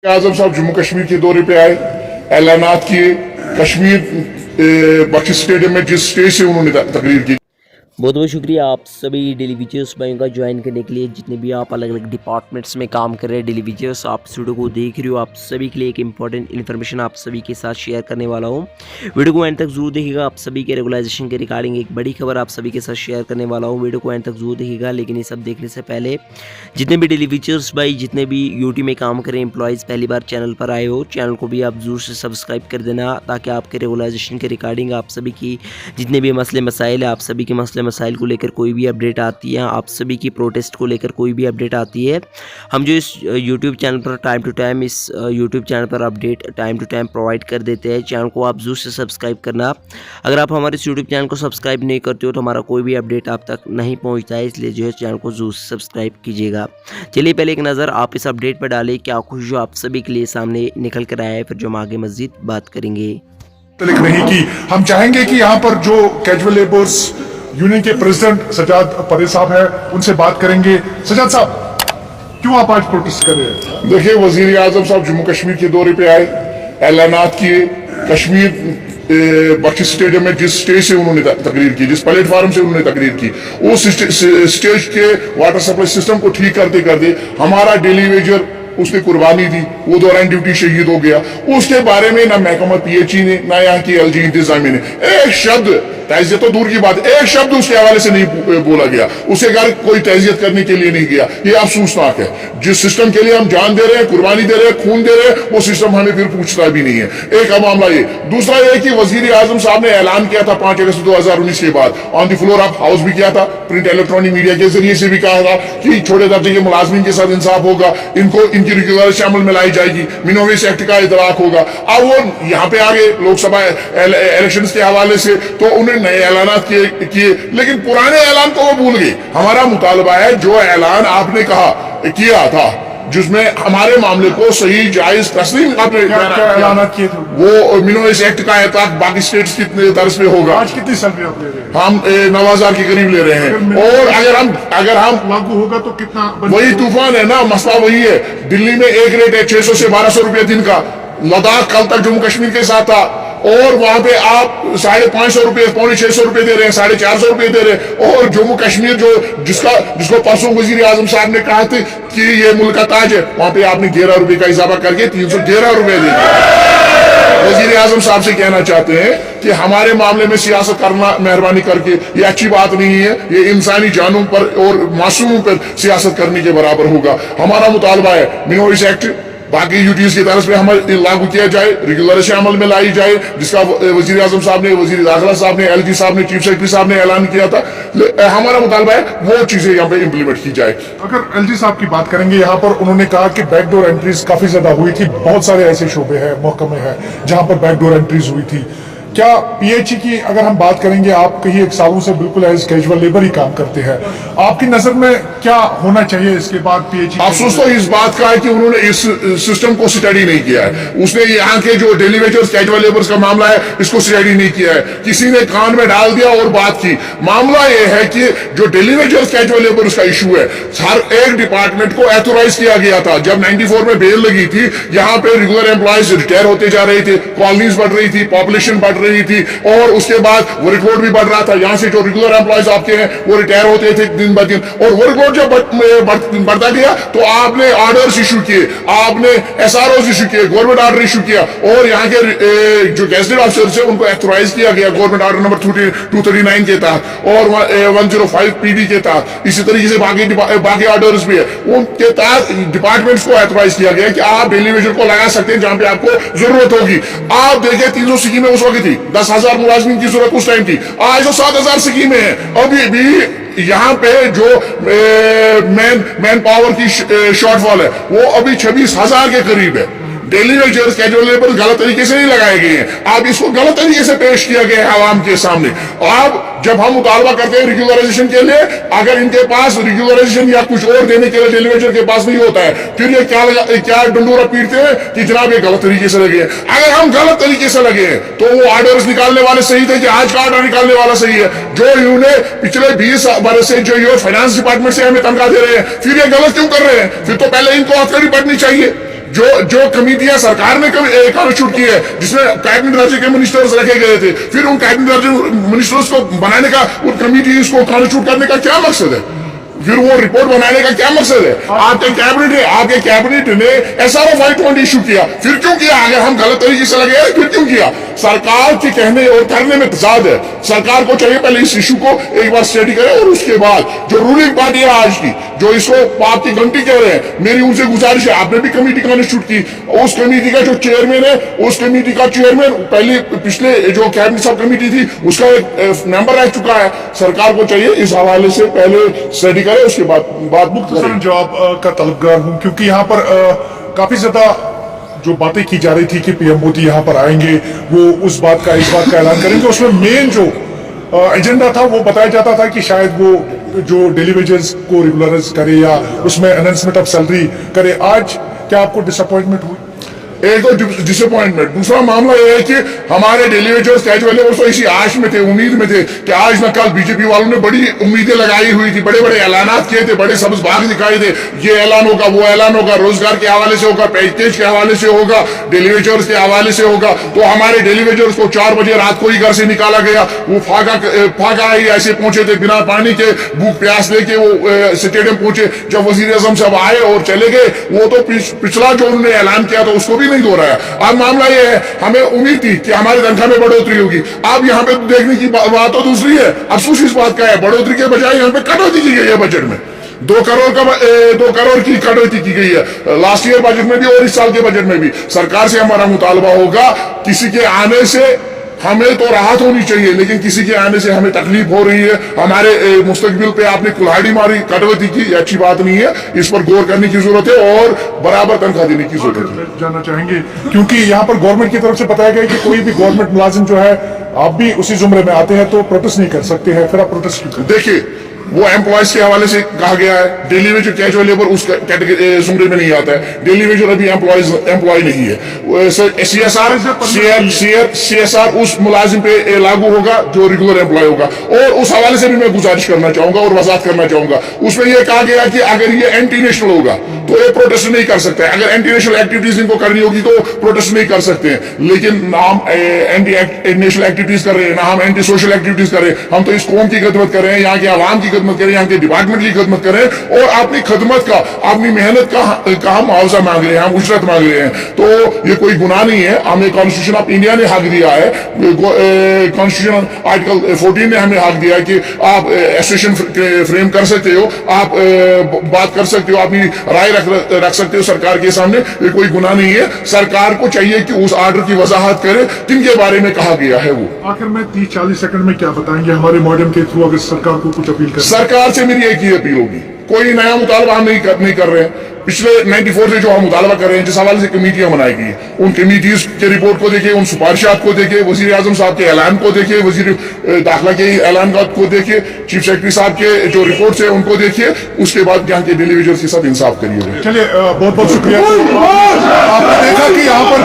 आजम साहब जम्मू कश्मीर के दौरे पे आए, ऐलानात किए, कश्मीर बख्शी स्टेडियम में जिस स्टेज से उन्होंने तकरीर की। बहुत बहुत शुक्रिया आप सभी डेली विजर्स भाइयों का ज्वाइन करने के लिए। जितने भी आप अलग अलग डिपार्टमेंट्स में काम कर रहे हैं डेली विजर्स, आप इस वीडियो को देख रहे हो, आप सभी के लिए एक इंपॉर्टेंट इन्फॉर्मेशन आप सभी के साथ शेयर करने वाला हूं। वीडियो को एंड तक जरूर देखिएगा। आप सभी के रेगुलाइजेशन के रिगार्डिंग एक बड़ी खबर आप सभी के साथ शेयर करने वाला हूँ। वीडियो को एंड तक जरूर देखिएगा। लेकिन ये सब देखने से पहले जितने भी डेली विजर्स भाई, जितने भी यूटी में काम करें एम्प्लॉयज़ पहली बार चैनल पर आए हो, चैनल को भी आप जरूर से सब्सक्राइब कर देना, ताकि आपके रेगुलाइजेशन के रिगार्डिंग आप सभी की जितने भी मसले मसाइल है, आप सभी के मसले मसाइल को लेकर कोई भी अपडेट आती है, आप सभी की प्रोटेस्ट को लेकर कोई भी अपडेट आती है, हम जो इस यूट्यूब चैनल पर टाइम टू टाइम इस यूट्यूब चैनल पर update time to time provide कर देते हैं। चैनल को आप जरूर से सब्सक्राइब करना। अगर आप हमारे इस यूट्यूब चैनल को सब्सक्राइब नहीं करते हो तो हमारा कोई भी अपडेट आप तक नहीं पहुंचता है, इसलिए जो है चैनल को जरूर से सब्सक्राइब कीजिएगा। चलिए पहले एक नज़र आप इस अपडेट पर डालें, क्या कुछ जो आप सभी के लिए सामने निकल कर आया है, फिर जो हम आगे मज़ीद बात करेंगे। नहीं की हम चाहेंगे कि यहाँ पर जो कैजुअल लेबर्स यूनियन के प्रेसिडेंट सजाद परेज साहब है, उनसे बात करेंगे। सजाद साहब, क्यों आप आज प्रोटेस्ट कर रहे हैं? देखिए, वजीर आजम साहब जम्मू कश्मीर के दौरे पे आए, ऐलानात किए, कश्मीर बख्शी स्टेडियम में जिस स्टेज से उन्होंने तकरीर की, जिस प्लेटफार्म से उन्होंने तकरीर की, उस स्टेज के वाटर सप्लाई सिस्टम को ठीक करते करते हमारा डेली वेजर उसने कुर्बानी दी, वो दौरान ड्यूटी शहीद हो गया। उसके बारे में ना महकमा पीएचई ने ना यहाँ की एलजी इंतजामिया ने एक शब्द, तहजीत तो दूर की बात, एक शब्द उसके हवाले से नहीं बोला गया। उसके घर कोई तहजीत करने के लिए नहीं गया। ये अफसोसनाक है। जिस सिस्टम के लिए हम जान दे रहे हैं, कुर्बानी दे रहे हैं, खून दे रहे हैं, वो सिस्टम हमें फिर पूछता भी नहीं है। एक मामला ये। दूसरा ये कि वजीर आजम साहब ने ऐलान किया था 5 अगस्त 2019 के बाद, on the floor of house भी किया था, प्रिंट इलेक्ट्रॉनिक मीडिया के जरिए से भी कहा था कि छोटे दर्जे के मुलाजमीन के साथ इंसाफ होगा, इनको इनकी रेगुलर अमल में लाई जाएगी, मिनोवेस एक्ट का इतलाक होगा। अब वो यहाँ पे आगे लोकसभा इलेक्शन के हवाले से तो उन्हें नए ऐलान किए, लेकिन पुराने ऐलान को वो भूल गए। हमारा मुतालबा है जो ऐलान आपने किया था, जिसमें हमारे मामले को सही जायज तस्लीम आपने ऐलान किए थे, वो मिनोवेस एक्ट का इतलाक बाकी स्टेट्स की तरफ पे होगा। आज कितनी सैलरी आप ले रहे हैं? हम 9,000 के करीब ले रहे हैं। और अगर हम लागू होगा तो कितना? वही तूफान है ना, मसला वही है। दिल्ली में एक रेट है 600 से 1200 रुपए दिन का, लद्दाख कल तक जम्मू कश्मीर के साथ था, और वहां पे आप 550 रुपए, 650 रुपए दे रहे हैं, 450 रुपए दे रहे हैं। और जम्मू कश्मीर जिसको परसों वजीर आजम साहब ने कहा था कि ये मुल्क का ताज है, वहां पे आपने 11 रुपए का इजाफा करके 311 रुपए दे दिए। वजीर आजम साहब से कहना चाहते हैं कि हमारे मामले में सियासत करना मेहरबानी करके ये अच्छी बात नहीं है। ये इंसानी जानों पर और मासूमों पर सियासत करने के बराबर होगा। हमारा मुतालबा है मिनोवेस एक्ट बाकी यूटीज की तरफ से हमें लागू किया जाए, रेगुलर से अमल में लाई जाए, जिसका वजीर आजम साहब ने, वजीर दाखिला साहब ने, एलजी साहब ने, चीफ सेक्रेटरी साहब ने ऐलान किया था। हमारा मुतालबा है वो चीजें यहाँ पे इम्प्लीमेंट की जाए। अगर एलजी साहब की बात करेंगे, यहाँ पर उन्होंने कहा कि बैकडोर एंट्रीज काफी ज्यादा हुई थी, बहुत सारे ऐसे शोबे हैं, महकमे हैं जहां पर बैकडोर एंट्रीज हुई थी। क्या पीएचई की अगर हम बात करेंगे, आप कहीं एक सालों से बिल्कुल एज कैजुअल लेबर ही काम करते हैं, आपकी नजर में क्या होना चाहिए इसके बाद पीएचई? अफसोस तो इस बात का है कि उन्होंने इस सिस्टम को स्टडी नहीं किया है। उसने यहाँ के जो डेली वेजर्स कैजुअल लेबर्स का मामला है, इसको स्टडी नहीं किया है। किसी ने कान में डाल दिया और बात की। मामला यह है कि जो डेली वेजर्स कैजुअल लेबर्स का इशू है, हर एक डिपार्टमेंट को ऑथोराइज किया गया था। जब 94 में बेल लगी थी, यहाँ पे रेगुलर एम्प्लॉयज रिटायर होते जा रहे थे, कॉलोनीज बढ़ रही थी, पॉपुलेशन बढ़ रही थी, और उसके बाद वर्कलोड भी बढ़ रहा था। यहाँ से जो रेगुलर एम्प्लॉयज आपके हैं वो रिटायर होते थे दिन ब दिन, और वर्कलोड जब बढ़ता गया तो आपने ऑर्डर्स इशू किए, आपने एसआरओ इशू किए, गवर्नमेंट ऑर्डर इशू किया, और यहाँ के जो गेजेटेड ऑफिसर्स है उनको ऑथराइज किया गया गवर्नमेंट ऑर्डर नंबर 239 के तहत और 105 पीडी के तहत। इसी तरीके से बाकी ऑर्डर्स भी है, उनके तहत डिपार्टमेंट्स को ऑथराइज किया गया कि आप डेली वेजर को लगा सकते हैं जहां पे आपको जरूरत होगी। आप देखें 300 स्कीमें उस वक्त थी, 10,000 मुलाजमीन की जरूरत उस टाइम थी, आज तो 7,000 स्कीमें हैं। अभी भी यहाँ पे जो मैन पावर की शॉर्टफॉल है वो अभी 26,000 के करीब है। डेली वेजर्स कैजुअल लेबर गलत तरीके से नहीं लगाए गए हैं, आप इसको गलत तरीके से पेश किया गया है आवाम के सामने। आप जब हम मुतालबा करते हैं रेगुलराइजेशन के लिए, अगर इनके पास रेगुलराइजेशन या कुछ और देने के लिए डेली वेजर के पास नहीं होता है, फिर ये क्या डंडोरा पीटते हैं कि जनाब ये गलत तरीके से लगे हैं। अगर हम गलत तरीके से लगे हैं तो वो ऑर्डर्स निकालने वाले सही थे कि आज का ऑर्डर निकालने वाला सही है? जो इन्होंने पिछले 20 बरस से जो ये फाइनेंस डिपार्टमेंट से हमें तनख्वाह दे रहे हैं, फिर ये गलत क्यों कर रहे हैं? फिर तो पहले इनको अथॉरिटी बढ़नी चाहिए। जो कमिटियां सरकार ने कॉन्स्टिट्यूट की है, जिसमें कैबिनेट राज्य के मिनिस्टर्स रखे गए थे, फिर उन कैबिनेट राज्य मिनिस्टर्स को बनाने का, उन कमिटीज को कॉन्स्टिट्यूट करने का क्या मकसद है? फिर वो रिपोर्ट बनाने का क्या मकसद है? आपके कैबिनेट ने SRO 520 इशू किया, फिर क्यों किया? अगर हम गलत तरीके से लगे फिर क्यों किया? सरकार के कहने और करने में तजाद है। सरकार को चाहिए पहले इस इशू को एक बार स्टडी करे, और उसके बाद जो रूलिंग पार्टी है आज की, जो इसको पाप की घंटी कह रहे हैं, मेरी उनसे गुजारिश है, आपने भी कमेटी कॉन्स्टिट्यूट की, उस कमेटी का जो चेयरमैन है, उस कमेटी का चेयरमैन पहले पिछले जो कैबिनेट सब कमेटी थी उसका एक मेंबर रह चुका है। सरकार को चाहिए इस हवाले से पहले स्टडी करे, उसके बाद बात बुक करें। जवाब का तलबगार हूं, क्योंकि यहाँ पर काफी ज्यादा जो बातें की जा रही थी कि पीएम मोदी यहाँ पर आएंगे, वो इस बात का ऐलान करेंगे, उसमें मेन जो एजेंडा था वो बताया जाता था कि शायद वो जो डेली वेजेस को रेगुलराइज करे या उसमें अनाउंसमेंट ऑफ सैलरी करे। आज क्या आपको डिसअपॉइंटमेंट हुई? एक तो डिसअपॉइंटमेंट, दूसरा मामला यह है कि हमारे डेली वेजर्स कैजुअल लेबर्स तो इसी आश में थे, उम्मीद में थे कि आज न कल बीजेपी वालों ने बड़ी उम्मीदें लगाई हुई थी, बड़े बड़े ऐलानात किए थे, बड़े सब्ज बाग दिखाए थे, ये ऐलान होगा, वो ऐलान होगा, रोजगार के हवाले से होगा, पैकेज के हवाले से होगा, डेली वेजर्स के हवाले से होगा। तो हमारे डेली वेजर्स को 4 बजे रात को ही घर से निकाला गया, वो फाका ही ऐसे पहुंचे थे बिना पानी के, भूख प्यास लेके वो स्टेडियम पहुंचे। जब वजीर आजम साहब आए और चले गए, वो तो पिछला जो उन्होंने ऐलान किया था उसको भी नहीं दोहराया। अब मामला ये है, हमें उम्मीद थी कि हमारी तनख्वाह में बढ़ोतरी होगी, अब यहाँ पे देखने की बात तो दूसरी है। अफसोस इस बात का है, बढ़ोतरी के बजाय यहाँ पे कटौती की गई है बजट में। 2 करोड़ की कटौती की गई है लास्ट ईयर बजट में भी और इस साल के बजट में भी। सरकार से हमारा मुतालबा होगा, किसी के आने से हमें तो राहत होनी चाहिए, लेकिन किसी के आने से हमें तकलीफ हो रही है। हमारे मुस्तकबिल पे आपने कुल्हाड़ी मारी, कटौती की, ये अच्छी बात नहीं है, इस पर गौर करने की जरूरत है और बराबर तनख्वाह देने की जरूरत है। जानना चाहेंगे, क्योंकि यहाँ पर गवर्नमेंट की तरफ से बताया गया कि कोई भी गवर्नमेंट मुलाजिम जो है, आप भी उसी जुमरे में आते हैं तो प्रोटेस्ट नहीं कर सकते हैं, फिर आप प्रोटेस्ट क्यों करते? देखिए, वो एम्प्लॉयज के हवाले से कहा गया है, डेली वेजर कैजुअल लेबर उस कैटेगरी जुमरे में नहीं आता है। डेली वेजर अभी एम्प्लॉय नहीं है। CSR उस मुलाजिम पे लागू होगा जो रेगुलर एम्प्लॉय होगा। और उस हवाले से भी मैं गुजारिश करना चाहूंगा और वजाहत करना चाहूंगा, उसमें यह कहा गया कि अगर ये एंटी नेशनल होगा तो ये प्रोटेस्ट नहीं कर सकते, अगर एंटी नेशनल एक्टिविटीज इनको करनी होगी तो प्रोटेस्ट नहीं कर सकते हैं। लेकिन ना हम एंटी नेशनल एक्टिविटीज कर रहे हैं, ना हम एंटी सोशल एक्टिविटीज कर रहे हैं, हम तो इस कौम की खिदमत कर रहे हैं, यहाँ के आवाम की खिदमत करें, यहाँ के डिपार्टमेंट की खिदमत करें और अपनी खिदमत का, अपनी मेहनत का हम मुआवजा मांग रहे हैं, हम उजरत मांग रहे हैं। तो ये कोई गुनाह नहीं है, हमें कॉन्स्टिट्यूशन ऑफ इंडिया ने हक दिया है, कॉन्स्टिट्यूशन आर्टिकल 14 ने हमें हक दिया है कि आप एसोसिएशन फ्रेम कर सकते हो, आप बात कर सकते हो, अपनी राय रख सकते हो सरकार के सामने, ये कोई गुनाह नहीं है। सरकार को चाहिए कि उस आर्डर की वजाहत करे किनके बारे में कहा गया है। वो आखिर में 30-40 सेकंड में क्या बताएंगे हमारे मॉडर्न के थ्रू, अगर सरकार को कुछ अपील करें? सरकार से मेरी एक ही अपील होगी, कोई नया मुतालबा हम नहीं कर रहे हैं। पिछले 94 से जो हम मुतालबा कर रहे हैं, जिस हवाले से कमेटियां बनाई गई, उन कमेटीज के रिपोर्ट को देखिए, उन सिफारिशात को देखिए, वजीर आजम साहब के ऐलान को देखिए, वजीर दाखिला के ऐलान को देखिए, चीफ सेक्रेटरी साहब के जो रिपोर्ट्स है उनको देखिए, उसके बाद यहाँ के डेली वेजर्स के साथ इंसाफ करिए। चलिए, बहुत बहुत शुक्रिया। आपने देखा कि यहाँ पर